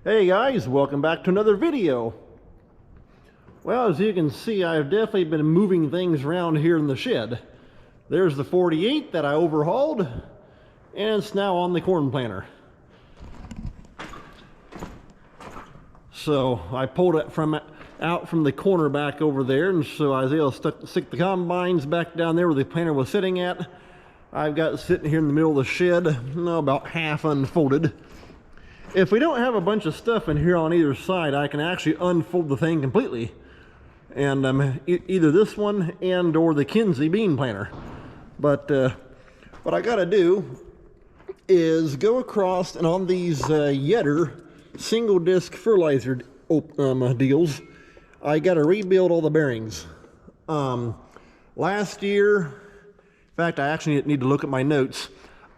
Hey guys, welcome back to another video. Well, as you can see, I've definitely been moving things around here in the shed. There's the 48 that I overhauled, and it's now on the corn planter. So I pulled it out from the corner back over there, and so I was able to stick the combines back down there where the planter was sitting at. I've got it sitting here in the middle of the shed, about half unfolded. If we don't have a bunch of stuff in here on either side, I can actually unfold the thing completely. And either this one and or the Kinsey bean planter. But what I gotta do is go across, and on these Yetter single disc fertilizer deals, I gotta rebuild all the bearings. Last year, in fact, I actually need to look at my notes.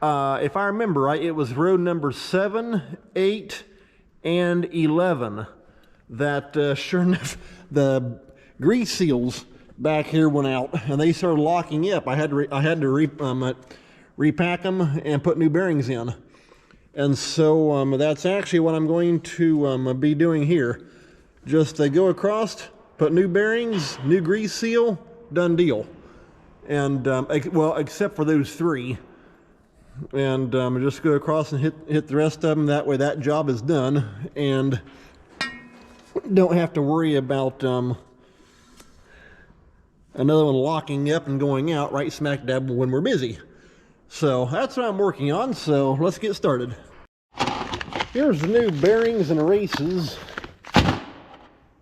If I remember right, it was road number 7, 8, and 11 that sure enough, the grease seals back here went out and they started locking up. I had to repack them and put new bearings in. And so that's actually what I'm going to be doing here. Just go across, put new bearings, new grease seal, done deal. And well, except for those 3. And just go across and hit the rest of them. That way that job is done and don't have to worry about another one locking up and going out right smack dab when we're busy. So that's what I'm working on, so let's get started. Here's the new bearings and races,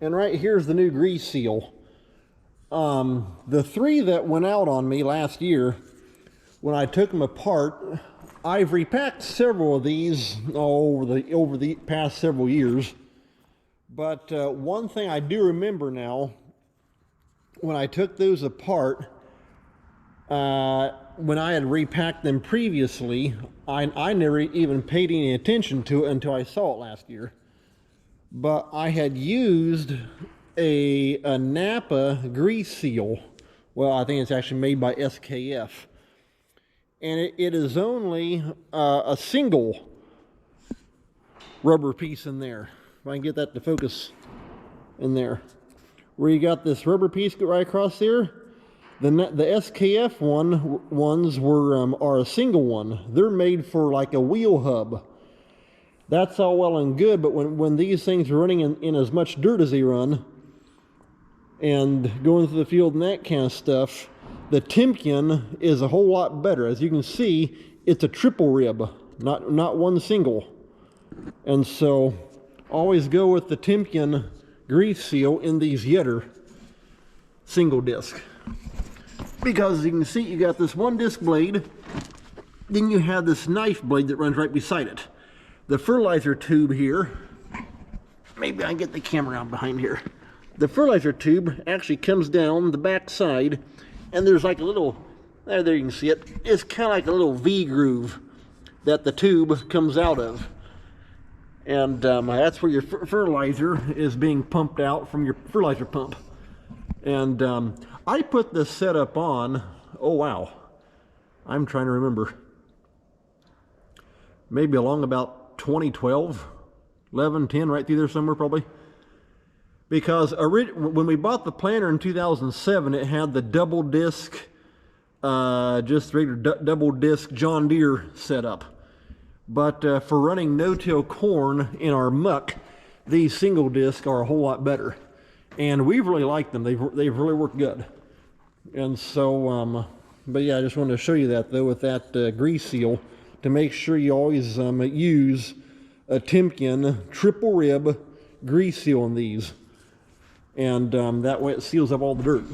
and right here's the new grease seal. The 3 that went out on me last year, when I took them apart, I've repacked several of these over the past several years. But one thing I do remember now, when I took those apart, when I had repacked them previously, I never even paid any attention to it until I saw it last year. But I had used a Napa grease seal. Well, I think it's actually made by SKF. And it is only a single rubber piece in there. If I can get that to focus in there. Where you got this rubber piece right across there, the SKF ones are a single one. They're made for like a wheel hub. That's all well and good, but when these things are running in as much dirt as they run, and going through the field and that kind of stuff, the Timken is a whole lot better. As you can see, it's a triple rib, not one single. And so always go with the Timken grease seal in these Yetter single disc. Because as you can see, you got this one disc blade, then you have this knife blade that runs right beside it. The fertilizer tube here, maybe I can get the camera out behind here. The fertilizer tube actually comes down the back side, and there's like a little, there you can see it, it's kind of like a little V groove that the tube comes out of. And that's where your fertilizer is being pumped out from your fertilizer pump. And I put this setup on, oh wow, I'm trying to remember, maybe along about 2012, 11, 10, right through there somewhere probably. Because when we bought the planter in 2007, it had the double disc, just regular double disc John Deere setup. But for running no-till corn in our muck, these single disc are a whole lot better. And we really like them. They've really worked good. And so, but yeah, I just wanted to show you that though with that grease seal, to make sure you always use a Timken triple rib grease seal on these. And that way it seals up all the dirt.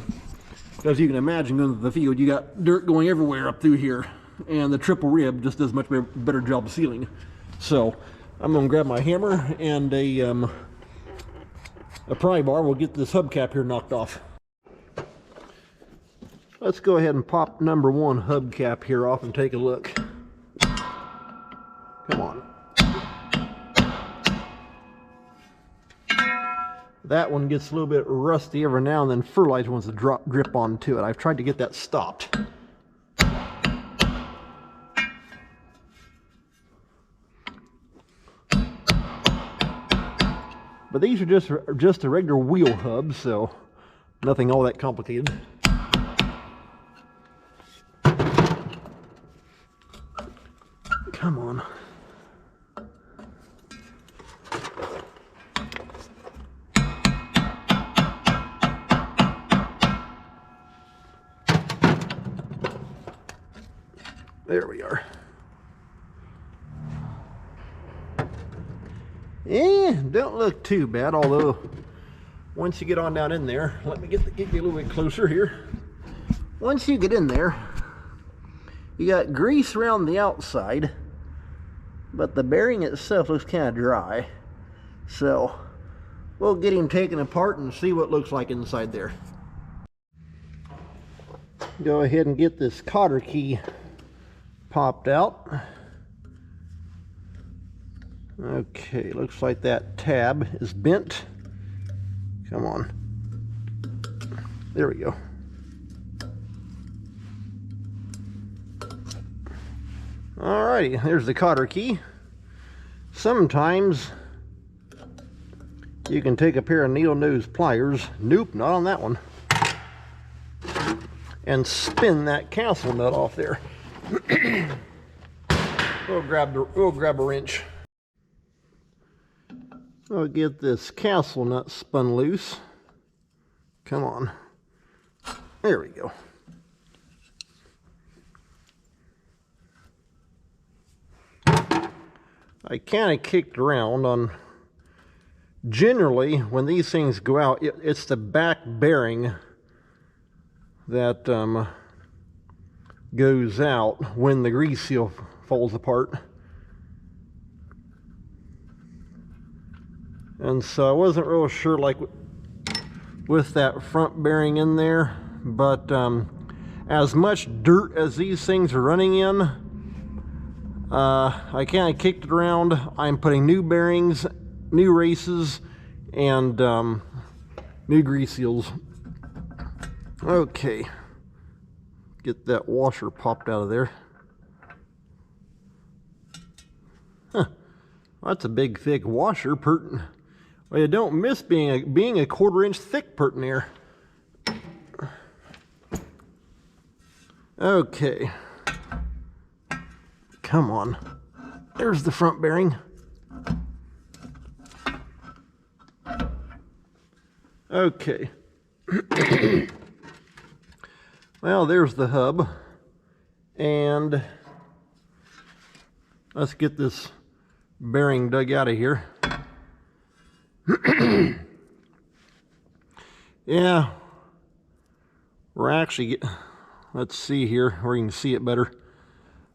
Because you can imagine going to the field, you got dirt going everywhere up through here. And the triple rib just does a much better job of sealing. So I'm going to grab my hammer and a pry bar. We'll get this hubcap here knocked off. Let's go ahead and pop number 1 hubcap here off and take a look. Come on. That one gets a little bit rusty every now and then. Fertilizer wants to drip onto it. I've tried to get that stopped. But these are just a regular wheel hub, so nothing all that complicated. Come on. There we are. Don't look too bad, although once you get on down in there, let me get you a little bit closer here. Once you get in there, you got grease around the outside, but the bearing itself looks kind of dry. So we'll get him taken apart and see what it looks like inside there. Go ahead and get this cotter key popped out. Okay, looks like that tab is bent. Come on. There we go. Alrighty, there's the cotter key. Sometimes you can take a pair of needle nose pliers, nope, not on that one, and spin that castle nut off there. We'll grab a wrench. I'll get this castle nut spun loose. Come on. There we go. I kind of kicked around on, generally when these things go out, it's the back bearing that goes out when the grease seal falls apart. And so I wasn't real sure, like with that front bearing in there, but as much dirt as these things are running in, I kind of kicked it around. I'm putting new bearings, new races, and new grease seals. Okay, get that washer popped out of there. Huh. That's a big thick washer. Well, you don't miss being a 1/4 inch thick pert in there. Okay. Come on. There's the front bearing. Okay. Well, there's the hub. And let's get this bearing dug out of here. Yeah, we're actually let's see here where you can see it better.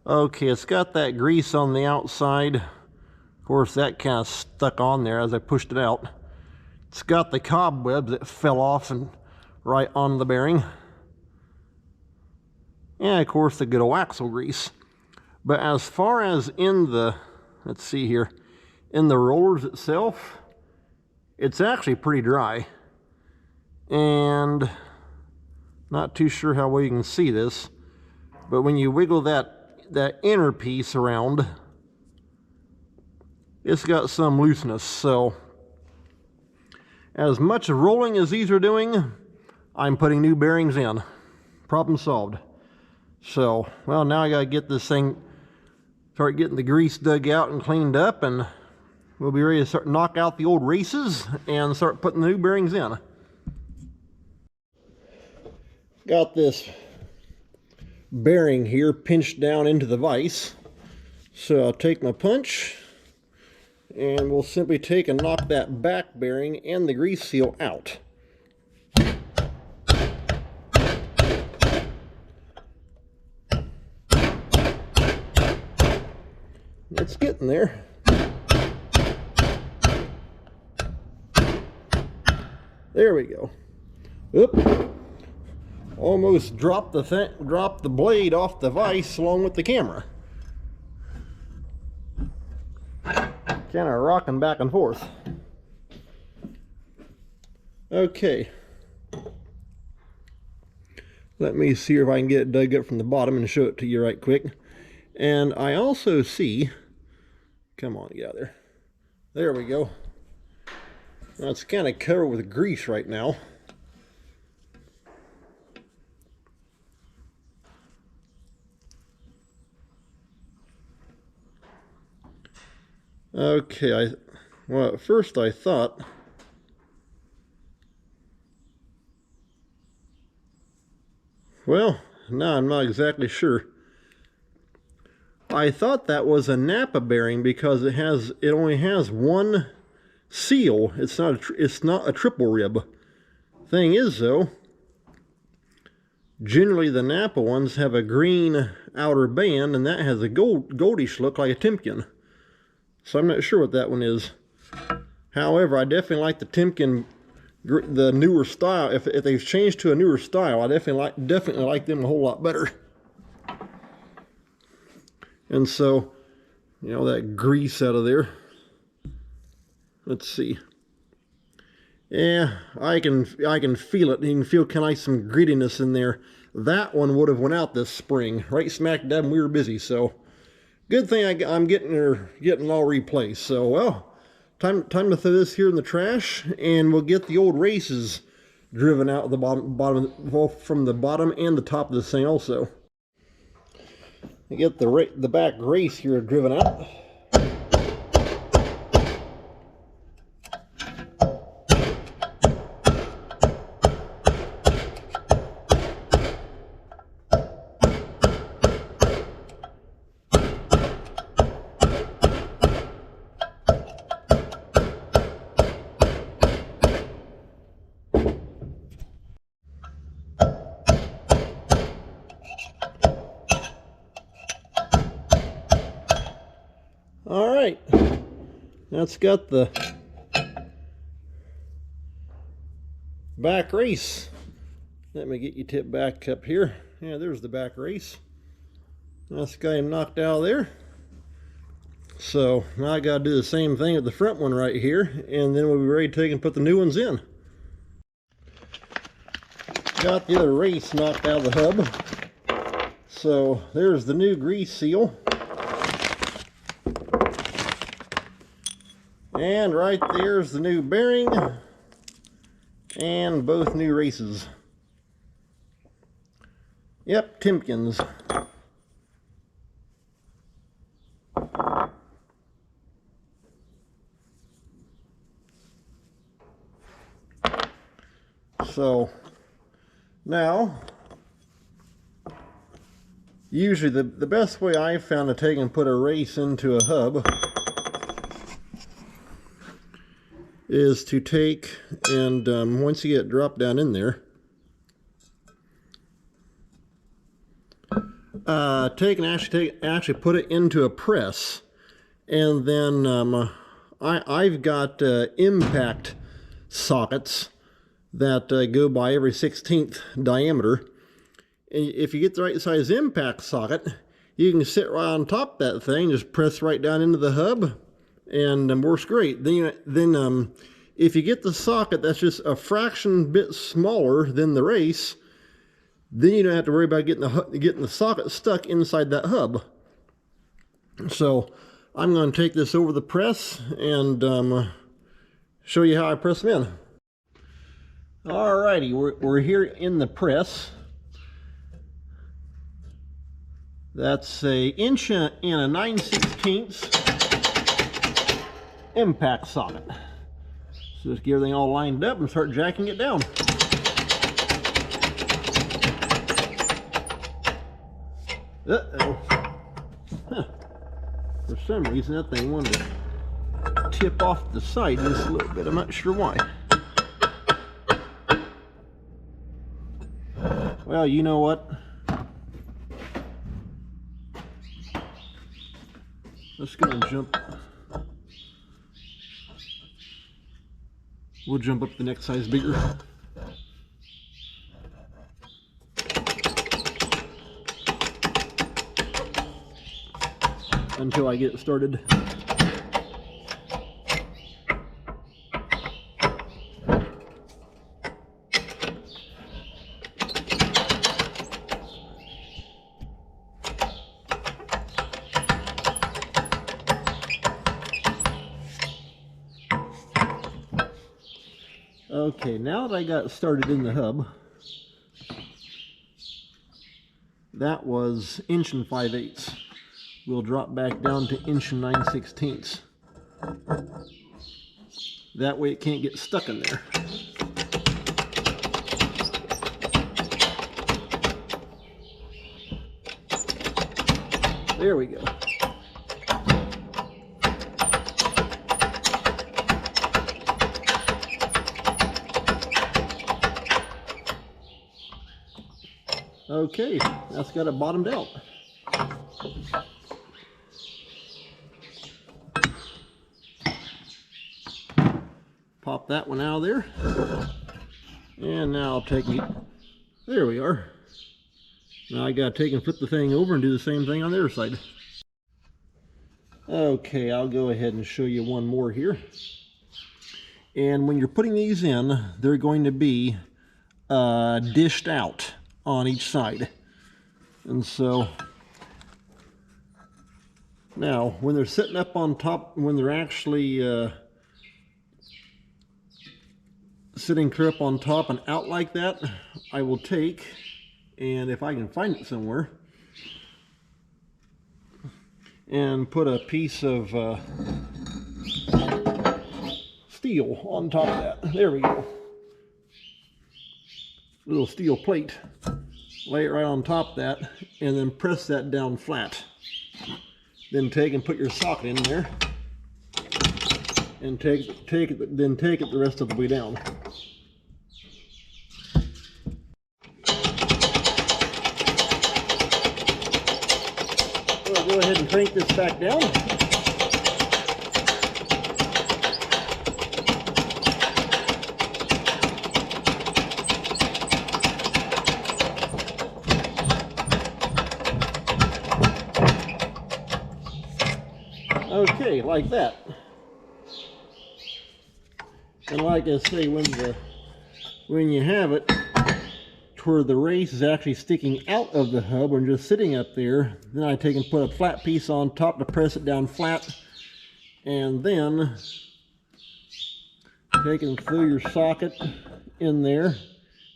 Okay, it's got that grease on the outside. Of course, that kind of stuck on there as I pushed it out. It's got the cobwebs that fell off and right on the bearing. And of course, the good old axle grease. But as far as in the, let's see here, in the rollers itself, it's actually pretty dry. And not too sure how well you can see this, but when you wiggle that inner piece around, it's got some looseness. So as much rolling as these are doing, I'm putting new bearings in. Problem solved. So, well, now I gotta get this thing, start getting the grease dug out and cleaned up, and we'll be ready to start knock out the old races and start putting the new bearings in. Got this bearing here pinched down into the vise. So I'll take my punch and we'll simply take and knock that back bearing and the grease seal out. It's getting there. There we go. Oop. Almost dropped the blade off the vise along with the camera. Kind of rocking back and forth. Okay. Let me see if I can get it dug up from the bottom and show it to you right quick. And I also see, come on, get out there. There we go. Now it's kind of covered with grease right now. Okay, well, at first I thought well, now I'm not exactly sure. I thought that was a Napa bearing because it only has one seal. It's not a triple rib. Thing is though, generally the Napa ones have a green outer band, and that has a goldish look like a Timken. So I'm not sure what that one is. However, I definitely like the Timken, the newer style. If they've changed to a newer style, I definitely like them a whole lot better. And so, you know, that grease out of there. Let's see. Yeah, I can feel it. You can feel kind of like some grittiness in there. That one would have went out this spring, right smack dab when we were busy. So, good thing I'm getting all replaced. So, well, time to throw this here in the trash, and we'll get the old races driven out of the bottom, from the bottom and the top of this thing also. I get the back race here driven out. All right, that's got the back race. Let me get you tipped back up here. Yeah, there's the back race. That's got him knocked out of there. So now I got to do the same thing with the front one right here, and then we'll be ready to take and put the new ones in. Got the other race knocked out of the hub. So there's the new grease seal. And right there's the new bearing and both new races. Yep, Timkens. So now, usually the best way I've found to take and put a race into a hub is to take and once you get it dropped down in there, take and actually put it into a press, and then I've got impact sockets that go by every 16th diameter. And if you get the right size impact socket, you can sit right on top of that thing, just press right down into the hub, and works great. Then if you get the socket that's just a fraction bit smaller than the race, then you don't have to worry about getting the socket stuck inside that hub. So I'm going to take this over the press and show you how I press them in. Alrighty, we're here in the press. That's a inch and a 9/16 impact socket. So just get everything all lined up and start jacking it down. Uh-oh. Huh. For some reason that thing wanted to tip off the side just a little bit. I'm not sure why. Well, you know what? Let's go and jump. We'll jump up the next size bigger. Until I get it started. Okay, now that I got started in the hub, that was 1 5/8. We'll drop back down to 1 9/16. That way it can't get stuck in there. There we go. Okay, that's got it bottomed out. Pop that one out of there. And now I'll take it. There we are. Now I gotta take and flip the thing over and do the same thing on the other side. Okay, I'll go ahead and show you one more here. And when you're putting these in, they're going to be dished out on each side. And so now when they're sitting up on top, when they're actually sitting clear up on top and out like that, I will take, and if I can find it somewhere, and put a piece of steel on top of that. There we go. Little steel plate. Lay it right on top of that, and then press that down flat. Then take and put your socket in there, and take it the rest of the way down. Go ahead and crank this back down. Okay, like that. And like I say, when you have it where the race is actually sticking out of the hub and just sitting up there, then I take and put a flat piece on top to press it down flat, and then take and throw your socket in there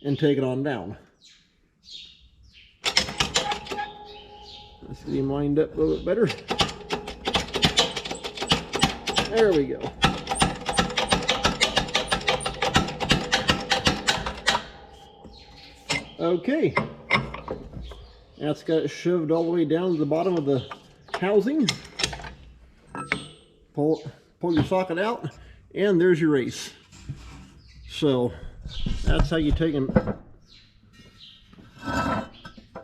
and take it on down. Let's get him lined up a little bit better. There we go. Okay, that's got it shoved all the way down to the bottom of the housing. Pull your socket out, and there's your race. So that's how you take and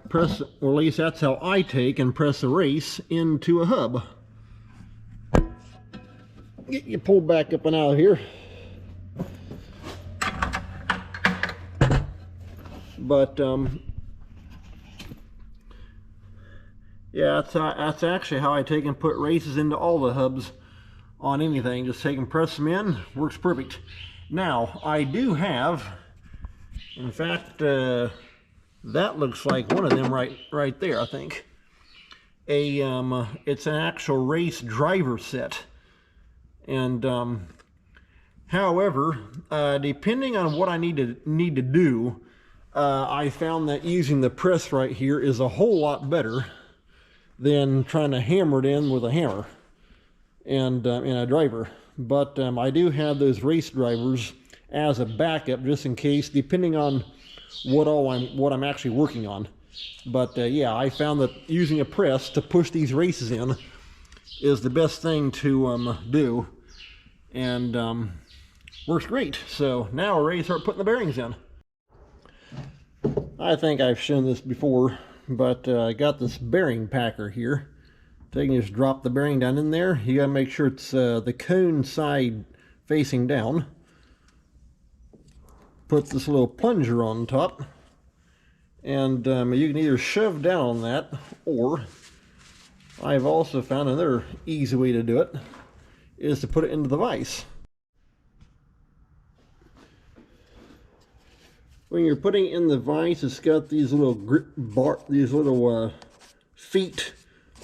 press, or at least that's how I take and press a race into a hub. Get you pulled back up and out of here. But yeah, that's actually how I take and put races into all the hubs on anything. Just take and press them in. Works perfect. Now I do have, in fact, that looks like one of them right there. I think it's an actual race driver set, and however, depending on what I need to do. I found that using the press right here is a whole lot better than trying to hammer it in with a hammer and a driver. But I do have those race drivers as a backup, just in case, depending on what I'm actually working on. But yeah, I found that using a press to push these races in is the best thing to do, and works great. So now we're ready to start putting the bearings in. I think I've shown this before, but I got this bearing packer here. Take and just drop the bearing down in there. You gotta make sure it's the cone side facing down. Put this little plunger on top, and you can either shove down on that, or I've also found another easy way to do it is to put it into the vise. When you're putting it in the vise, it's got these little feet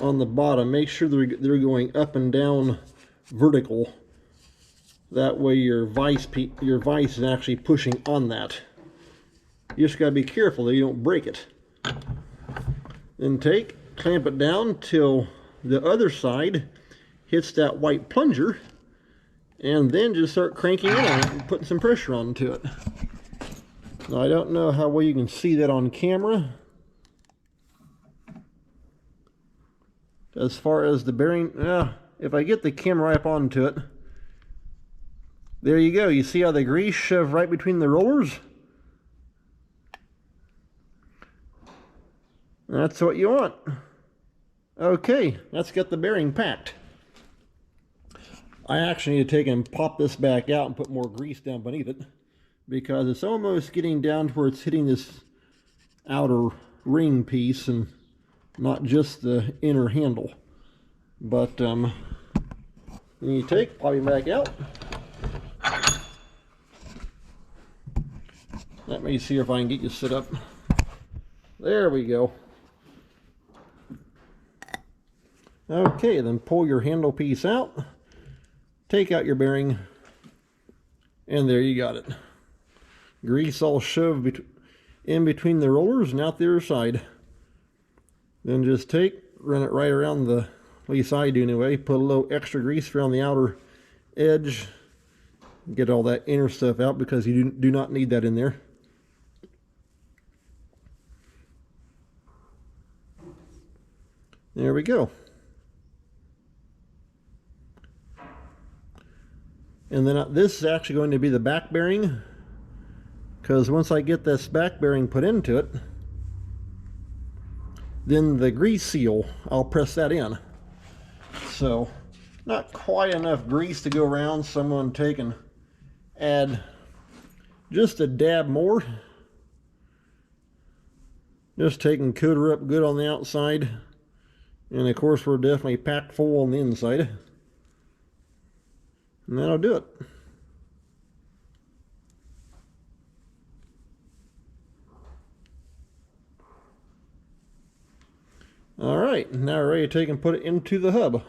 on the bottom. Make sure they're going up and down vertical, That way your vise is actually pushing on that. You just gotta be careful that you don't break it. Then clamp it down till the other side hits that white plunger, and then just start cranking it on it and putting some pressure onto it. Now I don't know how well you can see that on camera. As far as the bearing, if I get the camera right up onto it, there you go. You see how the grease shoved right between the rollers? That's what you want. Okay, let's get the bearing packed. I actually need to take and pop this back out and put more grease down beneath it, because it's almost getting down to where it's hitting this outer ring piece and not just the inner handle. But then you pop it back out. Let me see if I can get you set up. There we go. Okay, then pull your handle piece out, take out your bearing, and there you got it. Grease all shoved in between the rollers and out the other side. Then just run it right around at least I do anyway, put a little extra grease around the outer edge, get all that inner stuff out because you do not need that in there. There we go. And then this is actually going to be the back bearing, because once I get this back bearing put into it, then the grease seal, I'll press that in. So, not quite enough grease to go around, so I'm going to take and add just a dab more. Just take and coat her up good on the outside. And of course we're definitely packed full on the inside. And that'll do it. Alright, now we're ready to take and put it into the hub.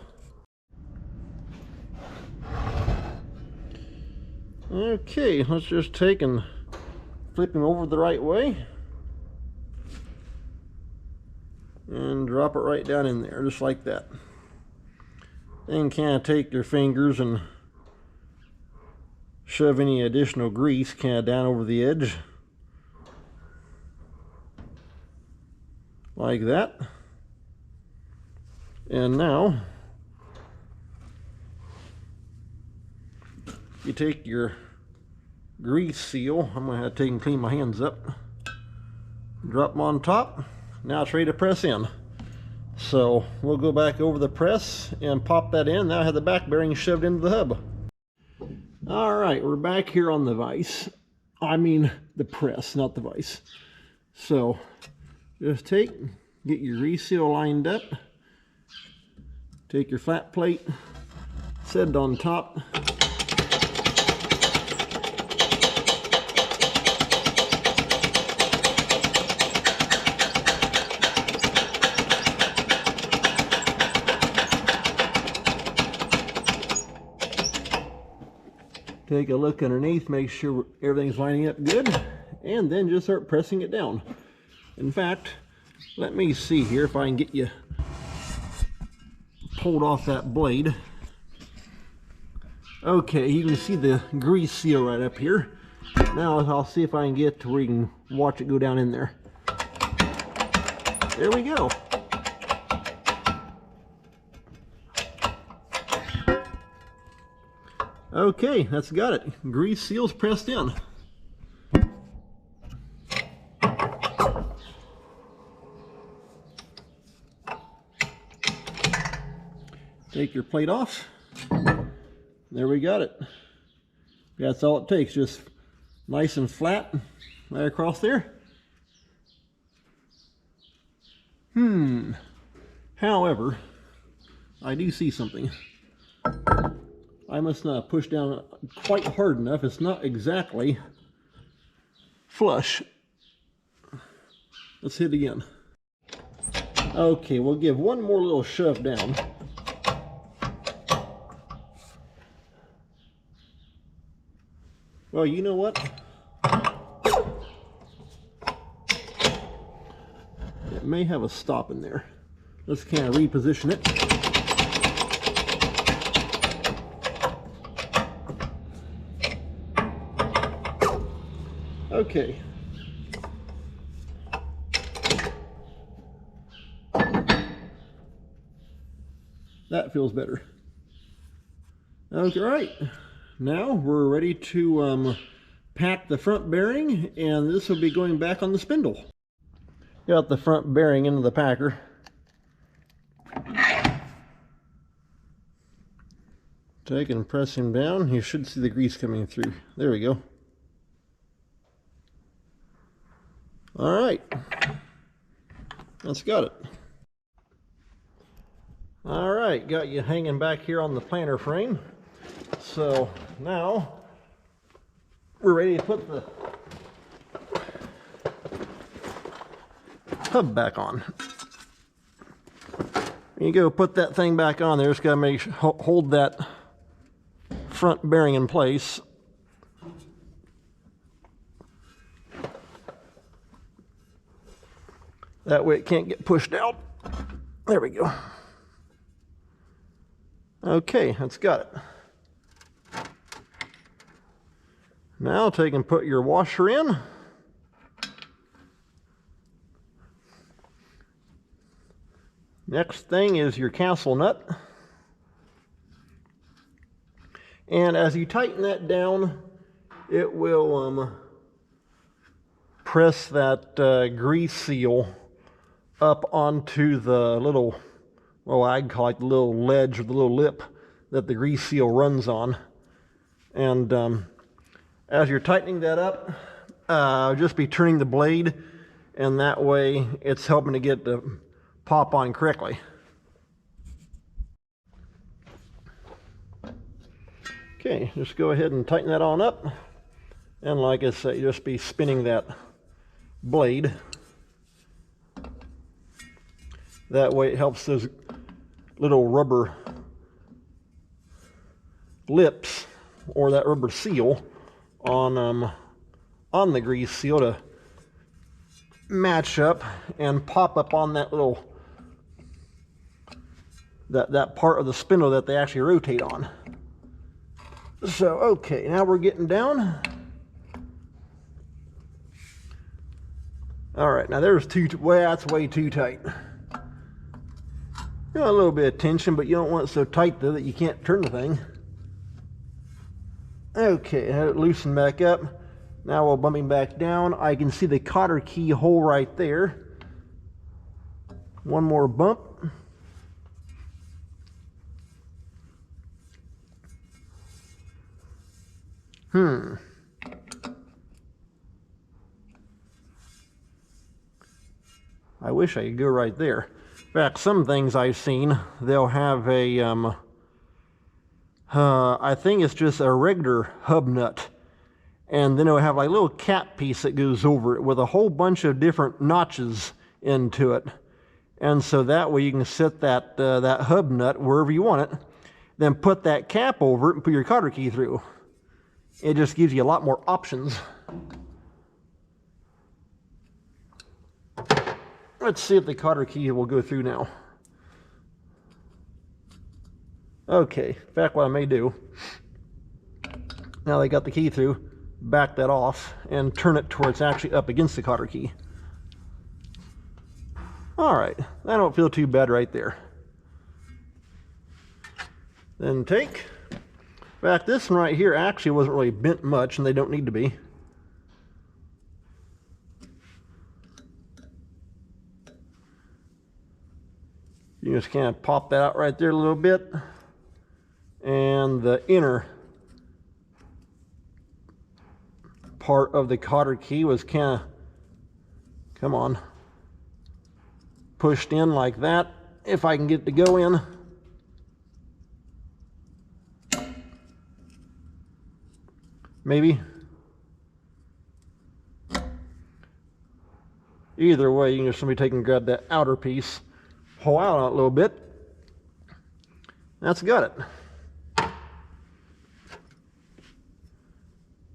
Okay, let's just take and flip him over the right way. And drop it right down in there, just like that. Then kind of take your fingers and shove any additional grease kind of down over the edge. Like that. And now, you take your grease seal, I'm going to have to take and clean my hands up, drop them on top. Now it's ready to press in. So we'll go back over the press and pop that in. Now I have the back bearing shoved into the hub. Alright, we're back here on the vise. I mean the press, not the vise. So just get your grease seal lined up. Take your flat plate, set it on top. Take a look underneath, make sure everything's lining up good, and then just start pressing it down. In fact, let me see here if I can get you pulled off that blade. Okay, you can see the grease seal right up here. Now I'll see if I can get to where you can watch it go down in there. There we go. Okay, that's got it. Grease seal's pressed in. Take your plate off. There we got it. That's all it takes, just nice and flat right across there. However, I do see something. I must not push down quite hard enough. It's not exactly flush. Let's hit it again. Okay, we'll give one more little shove down. Well, you know what? It may have a stop in there. Let's kind of reposition it. Okay. That feels better. Okay, all right. Now we're ready to pack the front bearing, and this will be going back on the spindle. Got the front bearing into the packer. Take and press him down. You should see the grease coming through. There we go. All right. That's got it. All right, got you hanging back here on the planter frame. So now we're ready to put the hub back on. When you go put that thing back on there, just got to hold that front bearing in place. That way it can't get pushed out. There we go. Okay, that's got it. Now take and put your washer in. Next thing is your castle nut. And as you tighten that down, it will press that grease seal up onto the little, well, I'd call it the little ledge or the little lip that the grease seal runs on. And as you're tightening that up, just be turning the blade, and that way it's helping to get the pop on correctly. Okay, just go ahead and tighten that on up. And like I say, just be spinning that blade. That way it helps those little rubber lips or that rubber seal on the grease seal to match up and pop up on that little that part of the spindle that they actually rotate on. So okay, now we're getting down. All right, now there's that's way too tight. You know, a little bit of tension, but you don't want it so tight though that you can't turn the thing. Okay, had it loosened back up. Now we'll bump him back down. I can see the cotter key hole right there. One more bump. I wish I could go right there. In fact, some things I've seen, they'll have a, I think it's just a regular hub nut. And then it'll have like a little cap piece that goes over it with a whole bunch of different notches into it. And so that way you can set that, that hub nut wherever you want it, then put that cap over it and put your cotter key through. It just gives you a lot more options. Let's see if the cotter key will go through now. Okay, in fact, what I may do, now they got the key through, back that off and turn it to where it's actually up against the cotter key. All right, I don't feel too bad right there. Then take, in fact, this one right here actually wasn't really bent much, and they don't need to be. You just kind of pop that out right there a little bit. And the inner part of the cotter key was kind of, come on, pushed in like that. If I can get it to go in. Maybe. Either way, you can just simply take and grab that outer piece, pull out on it a little bit. That's got it.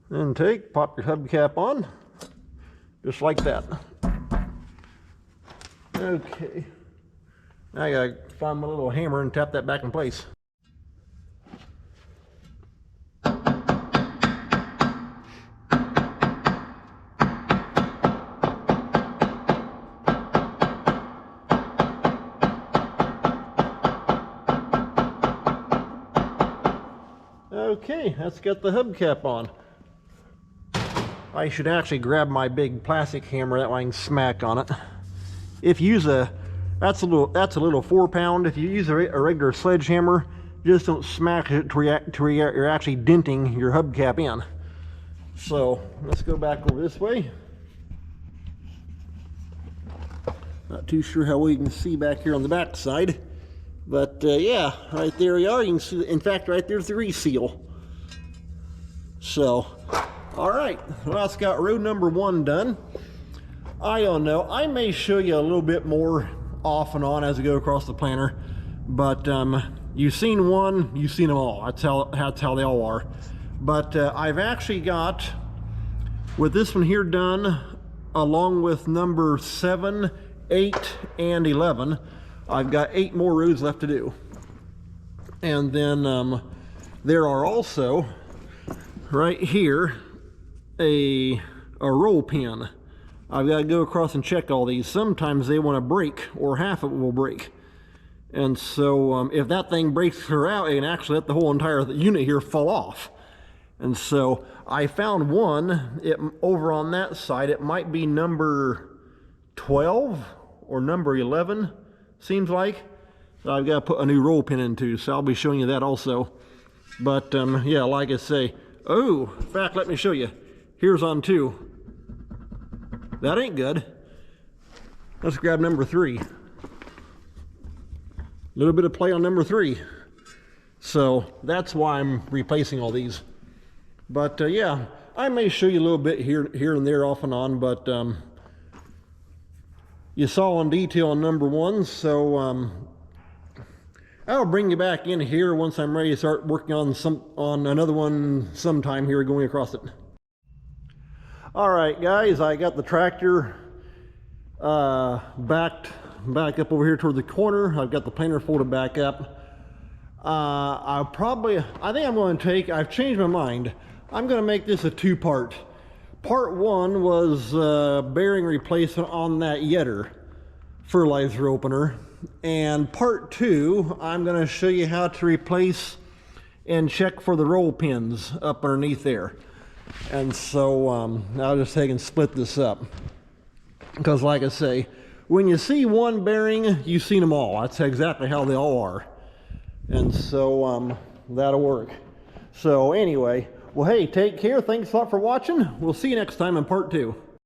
Then pop your hubcap on, just like that. Okay. Now I gotta find my little hammer and tap that back in place. Okay, let's get the hubcap on. I should actually grab my big plastic hammer, that way I can smack on it. If you use that's a little 4-pound. If you use a regular sledgehammer, just don't smack it to where you're actually denting your hubcap in. So let's go back over this way. Not too sure how well you can see back here on the back side. But yeah, right there we are. You can see, in fact, right there's the reseal. So, all right, well, that's got row number 1 done. I don't know, I may show you a little bit more off and on as we go across the planter, but you've seen one, you've seen them all. That's how they all are. But I've actually got, with this one here done, along with number 7, 8, and 11, I've got 8 more rows left to do. And then there are also, right here, a roll pin. I've got to go across and check all these. Sometimes they want to break, or half of it will break. And so if that thing breaks her out, it can actually let the whole entire unit here fall off. And so I found one over on that side. It might be number 12 or number 11, seems like. So I've got to put a new roll pin into, so I'll be showing you that also. But yeah, like I say, oh, in fact, let me show you. Here's on 2. That ain't good. Let's grab number 3. A little bit of play on number 3. So that's why I'm replacing all these. But yeah, I may show you a little bit here and there off and on, but you saw in detail on number 1, so I'll bring you back in here once I'm ready to start working on another one sometime here going across it. All right, guys, I got the tractor back up over here toward the corner. I've got the planter folded back up. I think I'm going to I've changed my mind. I'm going to make this a 2-part. Part 1 was bearing replacement on that Yetter fertilizer opener. And part 2, I'm going to show you how to replace and check for the roll pins up underneath there. And so I'll just take and split this up, because like I say, when you see one bearing, you've seen them all. That's exactly how they all are. And so that'll work. So anyway, well, hey, take care. Thanks a lot for watching. We'll see you next time in part 2.